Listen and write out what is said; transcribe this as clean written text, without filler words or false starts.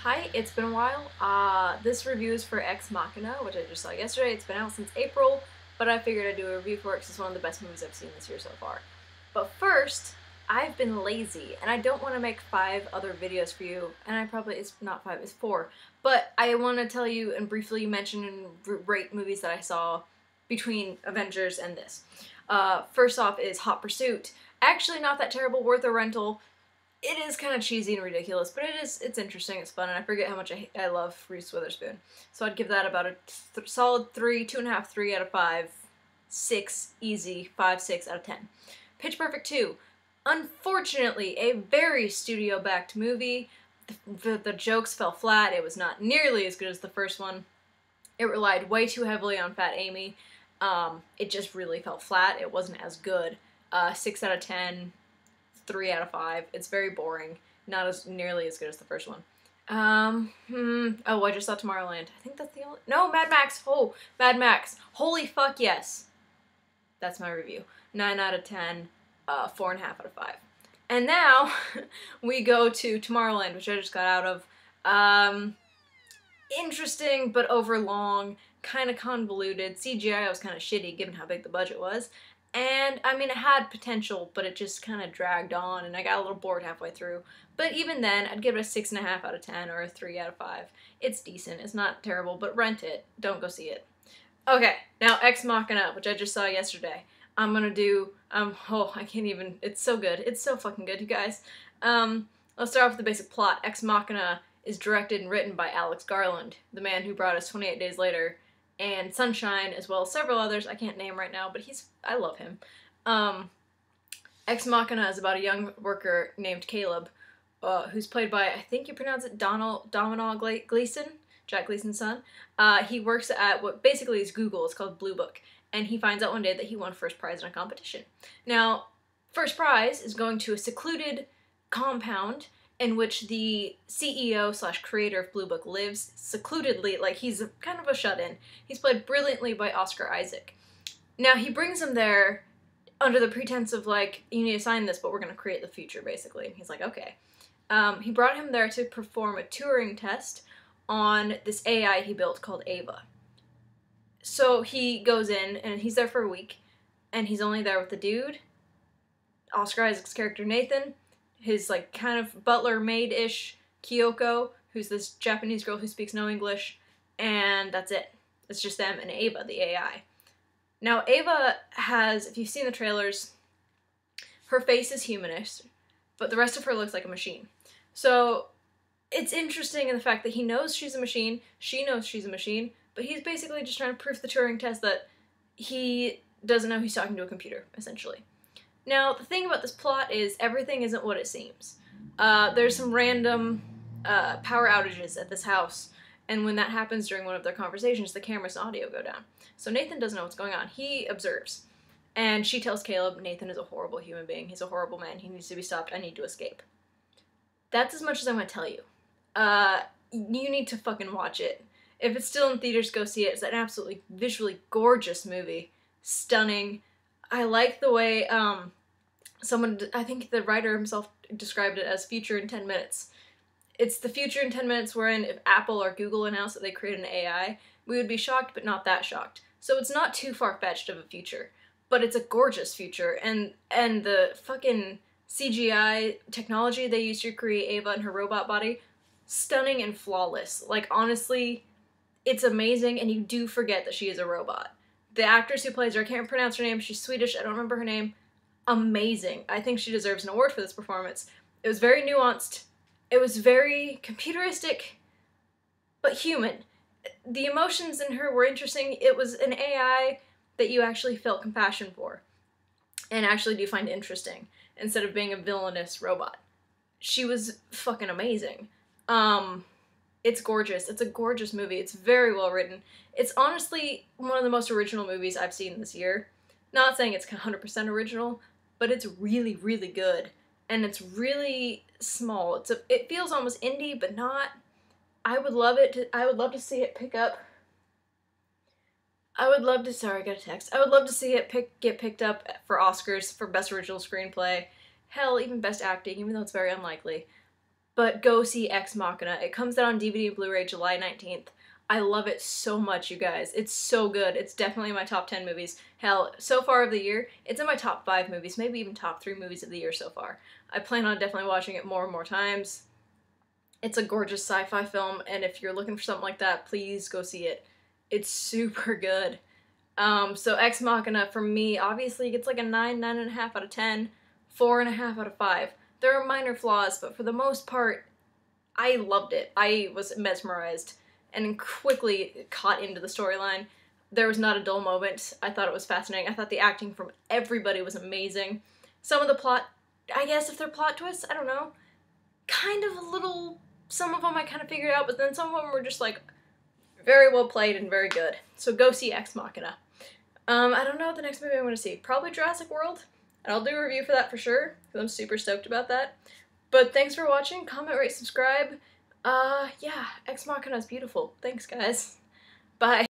Hi, it's been a while. This review is for Ex Machina, which I just saw yesterday. It's been out since April, but I figured I'd do a review for it because it's one of the best movies I've seen this year so far. But first, I've been lazy, and I don't want to make 5 other videos for you, and it's not 5, it's 4. But I want to tell you and briefly mention and rate movies that I saw between Avengers and this. First off is Hot Pursuit. Actually not that terrible, worth a rental. It is kind of cheesy and ridiculous, but it's interesting, it's fun, and I forget how much I love Reese Witherspoon. So I'd give that about a solid 3, 2.5, 3 out of 5, 6, easy, 5, 6 out of 10. Pitch Perfect 2. Unfortunately, a very studio-backed movie. The jokes fell flat. It was not nearly as good as the first one. It relied way too heavily on Fat Amy. It just really fell flat. It wasn't as good. 6 out of 10. 3 out of 5. It's very boring. Not as nearly as good as the first one. Oh, I just saw Tomorrowland. I think that's the only... No, Mad Max! Oh, Mad Max. Holy fuck, yes. That's my review. 9 out of 10. 4.5 out of 5. And now, we go to Tomorrowland, which I just got out of. Interesting, but overlong. Kind of convoluted. CGI was kind of shitty, given how big the budget was. And, I mean, it had potential, but it just kind of dragged on, and I got a little bored halfway through. But even then, I'd give it a 6.5 out of 10, or a 3 out of 5. It's decent. It's not terrible, but rent it. Don't go see it. Okay, now Ex Machina, which I just saw yesterday. I'm gonna do, oh, I can't even, it's so good. It's so fucking good, you guys. Let's start off with the basic plot. Ex Machina is directed and written by Alex Garland, the man who brought us 28 Days Later, and Sunshine, as well as several others I can't name right now, but I love him. Ex Machina is about a young worker named Caleb, who's played by, I think you pronounce it Domhnall Gleeson, Jack Gleeson's son. He works at what basically is Google. It's called Blue Book, and he finds out one day that he won first prize in a competition. Now, first prize is going to a secluded compound in which the CEO / creator of Blue Book lives secludedly, like he's kind of a shut-in. He's played brilliantly by Oscar Isaac. Now, he brings him there under the pretense of, like, you need to sign this, but we're going to create the future, basically. And he's like, okay. He brought him there to perform a Turing test on this AI he built called Ava. So he goes in, and he's there for a week, and he's only there with the dude, Oscar Isaac's character Nathan, his, like, kind of butler-maid-ish Kyoko, who's this Japanese girl who speaks no English, and that's it. It's just them and Ava, the AI. Now, Ava has, if you've seen the trailers, her face is humanist, but the rest of her looks like a machine. So, it's interesting in the fact that he knows she's a machine, she knows she's a machine, but he's basically just trying to prove the Turing test that he doesn't know he's talking to a computer, essentially. Now, the thing about this plot is everything isn't what it seems. There's some random power outages at this house, and when that happens during one of their conversations, the camera's audio go down. So Nathan doesn't know what's going on. He observes. And she tells Caleb, Nathan is a horrible human being. He's a horrible man. He needs to be stopped. I need to escape. That's as much as I'm going to tell you. You need to fucking watch it. If it's still in theaters, go see it. It's an absolutely visually gorgeous movie. Stunning. I like the way, I think the writer himself described it as future in 10 minutes. It's the future in 10 minutes wherein if Apple or Google announced that they created an AI, we would be shocked, but not that shocked. So it's not too far-fetched of a future, but it's a gorgeous future, and the fucking CGI technology they used to create Ava and her robot body, stunning and flawless. Like, honestly, it's amazing, and you do forget that she is a robot. The actress who plays her, I can't pronounce her name, she's Swedish, I don't remember her name. Amazing. I think she deserves an award for this performance. It was very nuanced. It was very computeristic, but human. The emotions in her were interesting. It was an AI that you actually felt compassion for, and actually do find interesting, instead of being a villainous robot. She was fucking amazing. It's gorgeous. It's a gorgeous movie. It's very well written. It's honestly one of the most original movies I've seen this year. Not saying it's 100% original, but it's really, really good. And it's really small. It feels almost indie, but not. I would love to see it pick up. Sorry, I got a text. I would love to see it get picked up for Oscars for Best Original Screenplay. Hell, even Best Acting, even though it's very unlikely. but go see Ex Machina. It comes out on DVD and Blu-ray July 19th. I love it so much, you guys. It's so good. It's definitely in my top 10 movies. Hell, so far of the year, it's in my top 5 movies, maybe even top 3 movies of the year so far. I plan on definitely watching it more and more times. It's a gorgeous sci-fi film, and if you're looking for something like that, please go see it. It's super good. So Ex Machina, for me, obviously gets like a 9, 9.5 out of 10, 4.5 out of 5. There are minor flaws, but for the most part, I loved it. I was mesmerized and quickly caught into the storyline. There was not a dull moment. I thought it was fascinating. I thought the acting from everybody was amazing. Some of the plot, I guess if they're plot twists, I don't know, kind of a little, some of them I kind of figured out, but then some of them were just like very well played and very good. So go see Ex Machina. I don't know what the next movie I'm going to see. Probably Jurassic World. And I'll do a review for that for sure, because I'm super stoked about that. But thanks for watching. Comment, rate, subscribe. Yeah, Ex Machina is beautiful. Thanks, guys. Bye.